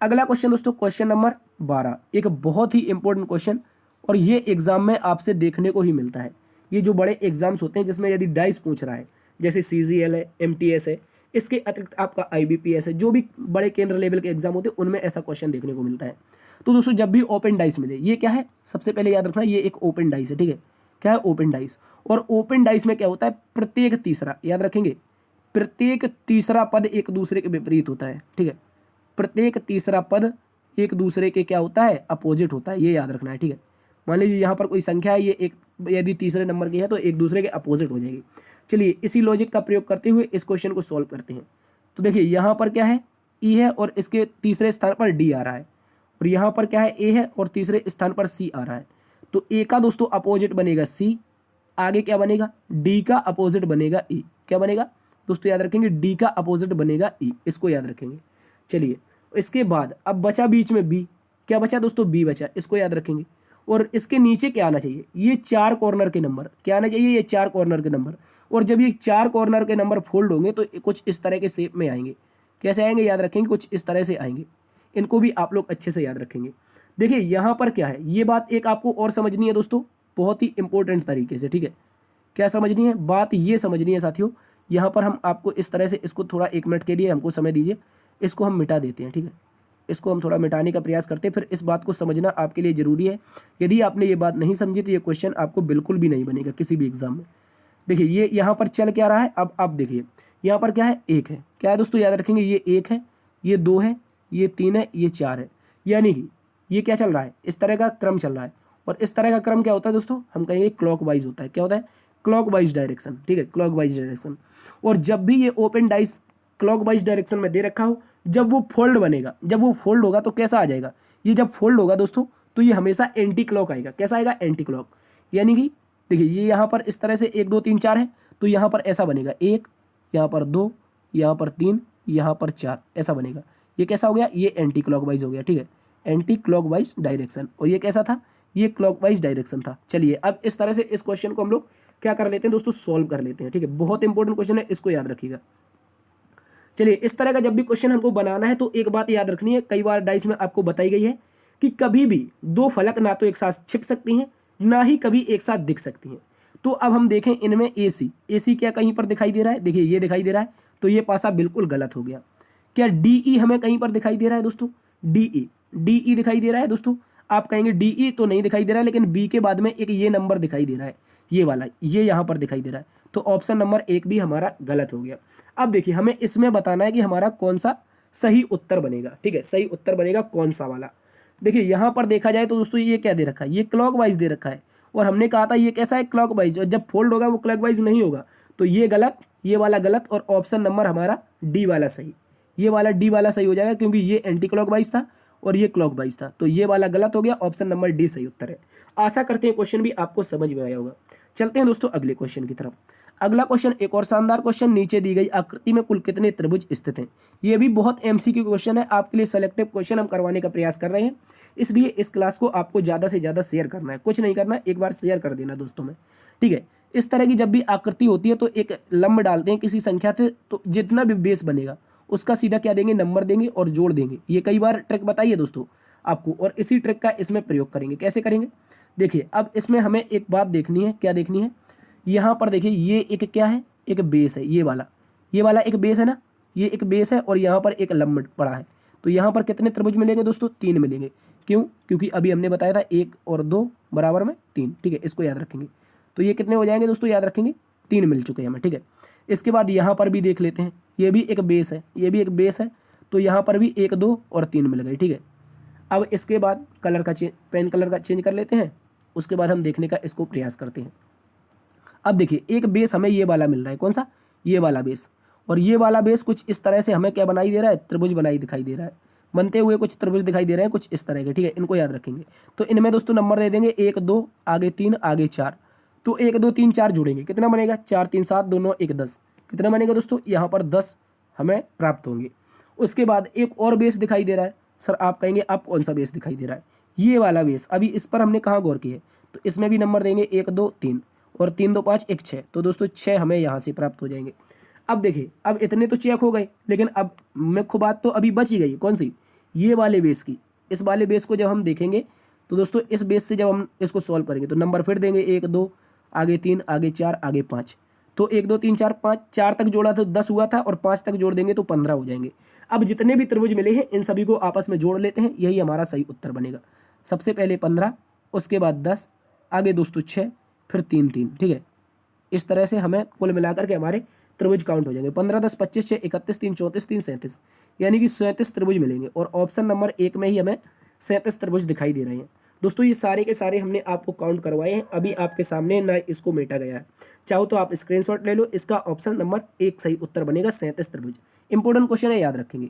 अगला क्वेश्चन दोस्तों क्वेश्चन नंबर 12, एक बहुत ही इंपॉर्टेंट क्वेश्चन, और ये एग्जाम में आपसे देखने को ही मिलता है। ये जो बड़े एग्जाम्स होते हैं जिसमें यदि डाइस पूछ रहा है, जैसे CGL है, MTS है, इसके अतिरिक्त आपका IBPS है, जो भी बड़े केंद्र लेवल के एग्जाम होते हैं उनमें ऐसा क्वेश्चन देखने को मिलता है। तो दोस्तों जब भी ओपन डाइस मिले, ये क्या है सबसे पहले याद रखना, ये एक ओपन डाइस है। ठीक है, क्या है? Open dice. और ओपन डाइस में क्या होता है? प्रत्येक तीसरा, याद रखेंगे, प्रत्येक तीसरा पद एक दूसरे के विपरीत होता है। ठीक है, प्रत्येक तीसरा पद एक दूसरे के क्या होता है? अपोजिट होता है, ये याद रखना है। ठीक है, मान लीजिए यहाँ पर कोई संख्या है, ये एक यदि तीसरे नंबर की है तो एक दूसरे के अपोजिट हो जाएगी। चलिए इसी लॉजिक का प्रयोग करते हुए इस क्वेश्चन को सॉल्व करते हैं। तो देखिए यहाँ पर क्या है? E है और इसके तीसरे स्थान पर D आ रहा है, और यहाँ पर क्या है? A है और तीसरे स्थान पर C आ रहा है। तो A का दोस्तों अपोजिट बनेगा C, आगे क्या बनेगा? D का अपोजिट बनेगा E। क्या बनेगा? दोस्तों याद रखेंगे डी का अपोजिट बनेगा ई, इसको याद रखेंगे। चलिए इसके बाद अब बचा बीच में बी, क्या बचा दोस्तों, बी बचा, इसको याद रखेंगे। और इसके नीचे क्या आना चाहिए, ये 4 कॉर्नर के नंबर, क्या आना चाहिए, ये 4 कॉर्नर के नंबर। और जब ये 4 कॉर्नर के नंबर फोल्ड होंगे तो कुछ इस तरह के शेप में आएंगे, कैसे आएंगे याद रखेंगे, कुछ इस तरह से आएंगे। इनको भी आप लोग अच्छे से याद रखेंगे। देखिए यहाँ पर क्या है, ये बात एक आपको और समझनी है दोस्तों, बहुत ही इंपॉर्टेंट तरीके से, ठीक है। क्या समझनी है, बात ये समझनी है साथियों। यहाँ पर हम आपको इस तरह से, इसको थोड़ा 1 मिनट के लिए हमको समय दीजिए, इसको हम मिटा देते हैं, ठीक है। इसको हम थोड़ा मिटाने का प्रयास करते हैं, फिर इस बात को समझना आपके लिए ज़रूरी है। यदि आपने ये बात नहीं समझी तो ये क्वेश्चन आपको बिल्कुल भी नहीं बनेगा किसी भी एग्जाम में। देखिए ये यहाँ पर चल क्या रहा है, अब देखिए यहाँ पर क्या है, 1 है, क्या है दोस्तों याद रखेंगे, ये 1 है, ये 2 है, ये 3 है, ये 4 है। यानी कि ये क्या चल रहा है, इस तरह का क्रम चल रहा है। और इस तरह का क्रम क्या होता है दोस्तों, हम कहेंगे क्लॉकवाइज होता है। क्या होता है, क्लॉकवाइज डायरेक्शन, ठीक है, क्लॉकवाइज डायरेक्शन। और जब भी ये ओपन डाइस क्लॉकवाइज डायरेक्शन में दे रखा हो, जब वो फोल्ड बनेगा, जब वो फोल्ड होगा तो कैसा आ जाएगा, ये जब फोल्ड होगा दोस्तों तो ये हमेशा एंटी क्लॉक आएगा। कैसा आएगा, एंटी क्लॉक। यानी कि देखिए ये यहाँ पर इस तरह से 1 2 3 4 है, तो यहाँ पर ऐसा बनेगा 1, यहाँ पर 2, यहाँ पर 3, यहाँ पर 4, ऐसा बनेगा। ये कैसा हो गया, ये एंटी क्लॉकवाइज हो गया, ठीक है, एंटी क्लॉकवाइज डायरेक्शन। और ये कैसा था, ये क्लॉकवाइज डायरेक्शन था। चलिए अब इस तरह से इस क्वेश्चन को हम लोग क्या कर लेते हैं दोस्तों, सोल्व कर लेते हैं, ठीक है। बहुत इंपॉर्टेंट क्वेश्चन है, इसको याद रखिएगा। चलिए इस तरह का जब भी क्वेश्चन हमको बनाना है तो एक बात याद रखनी है, कई बार डाइस में आपको बताई गई है कि कभी भी 2 फलक ना तो एक साथ छिप सकती हैं, ना ही कभी एक साथ दिख सकती हैं। तो अब हम देखें इनमें AC क्या कहीं पर दिखाई दे रहा है, देखिए ये दिखाई दे रहा है, तो ये पासा बिल्कुल गलत हो गया। क्या DE हमें कहीं पर दिखाई दे रहा है दोस्तों, DE दिखाई दे रहा है दोस्तों। आप कहेंगे DE तो नहीं दिखाई दे रहा है, लेकिन B के बाद में एक ये नंबर दिखाई दे रहा है, ये वाला, ये यहाँ पर दिखाई दे रहा है। तो ऑप्शन नंबर 1 भी हमारा गलत हो गया। अब देखिए हमें इसमें बताना है कि हमारा कौन सा सही उत्तर बनेगा, ठीक है, सही उत्तर बनेगा कौन सा वाला। देखिए यहाँ पर देखा जाए तो दोस्तों ये क्या दे रखा है, ये क्लॉकवाइज दे रखा है। और हमने कहा था ये कैसा है, क्लॉकवाइज। और जब फोल्ड होगा वो क्लॉकवाइज नहीं होगा, तो ये गलत, ये वाला गलत, और ऑप्शन नंबर हमारा डी वाला सही। ये वाला डी वाला सही हो जाएगा, क्योंकि ये एंटी क्लॉकवाइज था और ये क्लॉकवाइज था, तो ये वाला गलत हो गया, ऑप्शन नंबर डी सही उत्तर है। आशा करते हैं क्वेश्चन भी आपको समझ में आया होगा। चलते हैं दोस्तों अगले क्वेश्चन की तरफ। अगला क्वेश्चन एक और शानदार क्वेश्चन, नीचे दी गई आकृति में कुल कितने त्रिभुज स्थित हैं। ये भी बहुत MCQ क्वेश्चन है, आपके लिए सेलेक्टिव क्वेश्चन हम करवाने का प्रयास कर रहे हैं, इसलिए इस क्लास को आपको ज़्यादा से ज़्यादा शेयर करना है। कुछ नहीं करना है, एक बार शेयर कर देना दोस्तों में, ठीक है। इस तरह की जब भी आकृति होती है तो एक लंब डालते हैं किसी संख्या से, तो जितना भी बेस बनेगा उसका सीधा क्या देंगे, नंबर देंगे और जोड़ देंगे। ये कई बार ट्रिक बताइए दोस्तों आपको, और इसी ट्रिक का इसमें प्रयोग करेंगे। कैसे करेंगे, देखिए अब इसमें हमें एक बात देखनी है, क्या देखनी है, यहाँ पर देखिए ये एक क्या है, एक बेस है, ये वाला एक बेस है ना, ये एक बेस है, और यहाँ पर एक लंब पड़ा है। तो यहाँ पर कितने त्रिभुज मिलेंगे दोस्तों, 3 मिलेंगे। क्यों, क्योंकि अभी हमने बताया था 1 और 2 बराबर में 3, ठीक है, इसको याद रखेंगे। तो ये कितने हो जाएंगे दोस्तों, याद रखेंगे 3 मिल चुके हैं हमें, ठीक है। इसके बाद यहाँ पर भी देख लेते हैं, ये भी एक बेस है, ये भी एक बेस है, तो यहाँ पर भी 1 2 और 3 मिल गए, ठीक है। अब इसके बाद कलर का पेन कलर का चेंज कर लेते हैं, उसके बाद हम देखने का इसको प्रयास करते हैं। अब देखिए एक बेस हमें ये वाला मिल रहा है, कौन सा, ये वाला बेस। और ये वाला बेस कुछ इस तरह से हमें क्या बनाई दे रहा है, त्रिभुज बनाई दिखाई दे रहा है, बनते हुए कुछ त्रिभुज दिखाई दे रहे हैं कुछ इस तरह के, ठीक है। इनको याद रखेंगे। तो इनमें दोस्तों नंबर दे देंगे 1 2, आगे 3, आगे 4। तो 1 2 3 4 जुड़ेंगे, कितना बनेगा, 4 3 7, दोनों 1 10, कितना बनेगा दोस्तों, यहाँ पर 10 हमें प्राप्त होंगे। उसके बाद एक और बेस दिखाई दे रहा है। सर आप कहेंगे अब कौन सा बेस दिखाई दे रहा है, ये वाला बेस। अभी इस पर हमने कहाँ गौर किया है, तो इसमें भी नंबर देंगे 1 2 3, और 3 2 5 1 6, तो दोस्तों 6 हमें यहाँ से प्राप्त हो जाएंगे। अब देखिए अब इतने तो चेक हो गए, लेकिन अब मुख्य बात तो अभी बच ही गई, कौन सी, ये वाले बेस की। इस वाले बेस को जब हम देखेंगे तो दोस्तों इस बेस से जब हम इसको सॉल्व करेंगे तो नंबर फिर देंगे 1 2, आगे 3, आगे 4, आगे 5। तो 1 2 3 4 5, 4 तक जोड़ा तो 10 हुआ था, और 5 तक जोड़ देंगे तो 15 हो जाएंगे। अब जितने भी त्रिभुज मिले हैं इन सभी को आपस में जोड़ लेते हैं, यही हमारा सही उत्तर बनेगा। सबसे पहले 15, उसके बाद 10, आगे दोस्तों 6, फिर 3 3, ठीक है। इस तरह से हमें कुल मिलाकर के हमारे त्रिभुज काउंट हो जाएंगे, 15 10 25 6 31 3 34 3 37, यानी कि 37 त्रिभुज मिलेंगे। और ऑप्शन नंबर 1 में ही हमें 37 त्रिभुज दिखाई दे रहे हैं। दोस्तों ये सारे के सारे हमने आपको काउंट करवाए हैं, अभी आपके सामने ना इसको मेटा गया है। चाहो तो आप स्क्रीनशॉट ले लो, इसका ऑप्शन नंबर 1 सही उत्तर बनेगा, 37 त्रिभुज। इंपॉर्टेंट क्वेश्चन है, याद रखेंगे।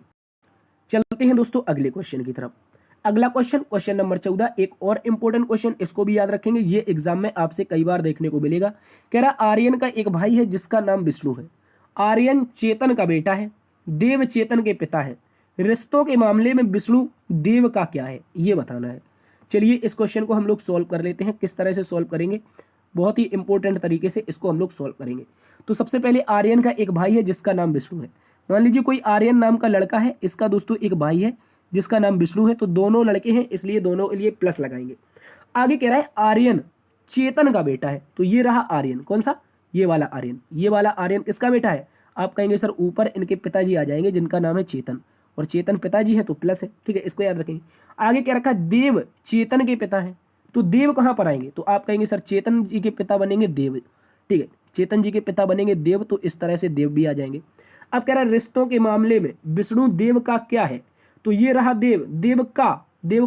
चलते हैं दोस्तों अगले क्वेश्चन की तरफ। अगला क्वेश्चन नंबर 14, एक और इंपॉर्टेंट क्वेश्चन, इसको भी याद रखेंगे, ये एग्जाम में आपसे कई बार देखने को मिलेगा। कह रहा आर्यन का एक भाई है जिसका नाम विष्णु है। आर्यन चेतन का बेटा है, देव चेतन के पिता है। रिश्तों के मामले में विष्णु देव का क्या है, ये बताना है। चलिए इस क्वेश्चन को हम लोग सॉल्व कर लेते हैं। किस तरह से सॉल्व करेंगे, बहुत ही इंपॉर्टेंट तरीके से इसको हम लोग सॉल्व करेंगे। तो सबसे पहले आर्यन का एक भाई है जिसका नाम विष्णु है। मान लीजिए कोई आर्यन नाम का लड़का है, इसका दोस्तों एक भाई है जिसका नाम विष्णु है, तो दोनों लड़के हैं इसलिए दोनों के लिए प्लस लगाएंगे। आगे कह रहा है आर्यन चेतन का बेटा है, तो ये रहा आर्यन, कौन सा, ये वाला आर्यन। ये वाला आर्यन किसका बेटा है, आप कहेंगे सर ऊपर इनके पिताजी आ जाएंगे जिनका नाम है चेतन, और चेतन पिताजी है तो प्लस है, ठीक है, इसको याद रखेंगे। आगे क्या रखा, देव चेतन के पिता है, तो देव कहाँ पर आएंगे, तो आप कहेंगे सर चेतन जी के पिता बनेंगे देव, ठीक है, चेतन जी के पिता बनेंगे देव, तो इस तरह से देव भी आ जाएंगे। अब कह रहा है रिश्तों के मामले में विष्णु देव का क्या है, तो ये रहा देव, देव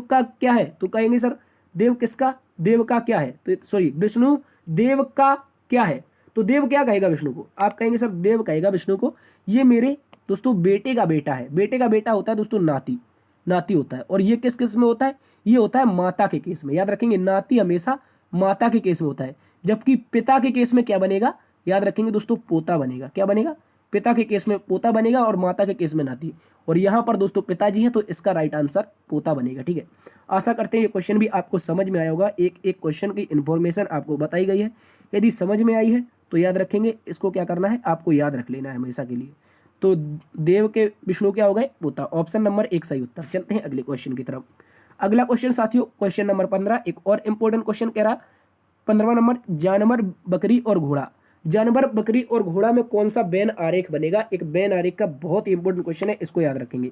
का क्या है, तो कहेंगे सर देव किसका, देव का क्या है, तो सॉरी विष्णु देव का क्या है, तो देव क्या कहेगा विष्णु को, आप कहेंगे सर देव कहेगा विष्णु को ये मेरे दोस्तों बेटे का बेटा है। बेटे का बेटा होता है दोस्तों नाती होता है, और ये किस केस में होता है, ये होता है माता के केस में, याद रखेंगे नाती हमेशा माता के केस में होता है, जबकि पिता के केस में क्या बनेगा, याद रखेंगे दोस्तों पोता बनेगा। क्या बनेगा, पिता के केस में पोता बनेगा और माता के केस में नाती, और यहाँ पर दोस्तों पिताजी है तो इसका राइट आंसर पोता बनेगा, ठीक है। आशा करते हैं ये क्वेश्चन भी आपको समझ में आया होगा, एक एक क्वेश्चन की इन्फॉर्मेशन आपको बताई गई है। यदि समझ में आई है तो याद रखेंगे, इसको क्या करना है, आपको याद रख लेना है हमेशा के लिए। तो देव के विष्णु क्या हो गए, पोता। ऑप्शन नंबर 1 सही उत्तर। चलते हैं अगले क्वेश्चन की तरफ। अगला क्वेश्चन साथियों, क्वेश्चन नंबर 15, एक और इंपॉर्टेंट क्वेश्चन कह रहा 15वां नंबर, जानवर बकरी और घोड़ा। जानवर बकरी और घोड़ा में कौन सा बेन आरेख बनेगा, एक बेन आरेख का बहुत ही इंपॉर्टेंट क्वेश्चन है, इसको याद रखेंगे।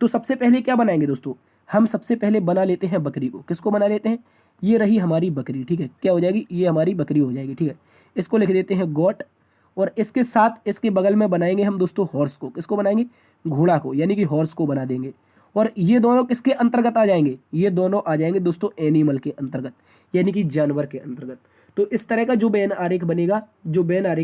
तो सबसे पहले क्या बनाएंगे दोस्तों, हम सबसे पहले बना लेते हैं बकरी को। किसको बना लेते हैं, ये रही हमारी बकरी, ठीक है, क्या हो जाएगी, ये हमारी बकरी हो जाएगी, ठीक है। इसको लिख देते हैं गोट, और इसके साथ इसके बगल में बनाएंगे हम दोस्तों हॉर्स को। किसको बनाएंगे, घोड़ा को, यानी कि हॉर्स को बना देंगे। और ये दोनों किसके अंतर्गत आ जाएंगे, ये दोनों आ जाएंगे दोस्तों एनिमल के अंतर्गत, यानी कि जानवर के अंतर्गत। तो इस तरह का जो बेन आरेख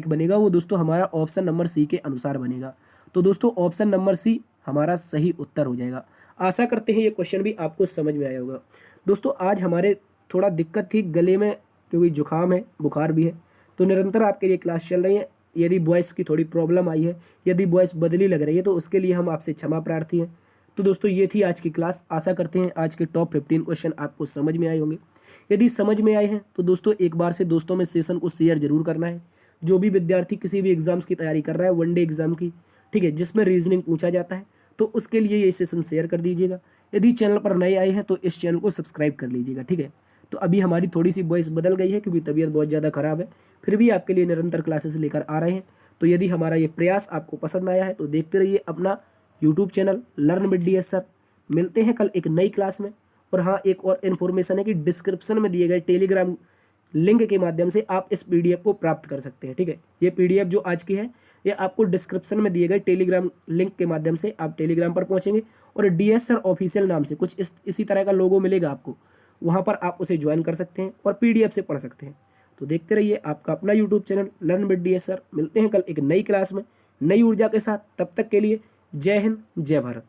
बनेगा वो दोस्तों हमारा ऑप्शन नंबर सी के अनुसार बनेगा। तो दोस्तों ऑप्शन नंबर सी हमारा सही उत्तर हो जाएगा। आशा करते हैं ये क्वेश्चन भी आपको समझ में आया होगा। दोस्तों आज हमारे थोड़ा दिक्कत थी गले में, क्योंकि जुकाम है, बुखार भी है, तो निरंतर आपके लिए क्लास चल रही है। यदि वॉइस की थोड़ी प्रॉब्लम आई है, यदि वॉइस बदली लग रही है, तो उसके लिए हम आपसे क्षमा प्रार्थी हैं। तो दोस्तों ये थी आज की क्लास। आशा करते हैं आज के टॉप 15 क्वेश्चन आपको समझ में आए होंगे। यदि समझ में आए हैं तो दोस्तों एक बार से दोस्तों में सेशन को शेयर जरूर करना है। जो भी विद्यार्थी किसी भी एग्जाम्स की तैयारी कर रहा है, वनडे एग्जाम की, ठीक है, जिसमें रीजनिंग पूछा जाता है, तो उसके लिए ये सेशन शेयर कर दीजिएगा। यदि चैनल पर नए आए हैं तो इस चैनल को सब्सक्राइब कर लीजिएगा, ठीक है। तो अभी हमारी थोड़ी सी वॉइस बदल गई है क्योंकि तबीयत बहुत ज़्यादा खराब है, फिर भी आपके लिए निरंतर क्लासेस लेकर आ रहे हैं। तो यदि हमारा ये प्रयास आपको पसंद आया है तो देखते रहिए अपना YouTube channel learn with DS sir. मिलते हैं कल एक नई क्लास में। और हाँ, एक और इन्फॉर्मेशन है कि डिस्क्रिप्शन में दिए गए टेलीग्राम लिंक के माध्यम से आप इस PDF को प्राप्त कर सकते हैं, ठीक है। ये PDF जो आज की है, ये आपको डिस्क्रिप्शन में दिए गए टेलीग्राम लिंक के माध्यम से आप टेलीग्राम पर पहुंचेंगे और DS सर ऑफिशियल नाम से कुछ इसी तरह का लोगो मिलेगा आपको, वहाँ पर आप उसे ज्वाइन कर सकते हैं और PDF से पढ़ सकते हैं। तो देखते रहिए आपका अपना YouTube channel learn with DS sir. मिलते हैं कल एक नई क्लास में नई ऊर्जा के साथ। तब तक के लिए जय हिंद, जय भारत।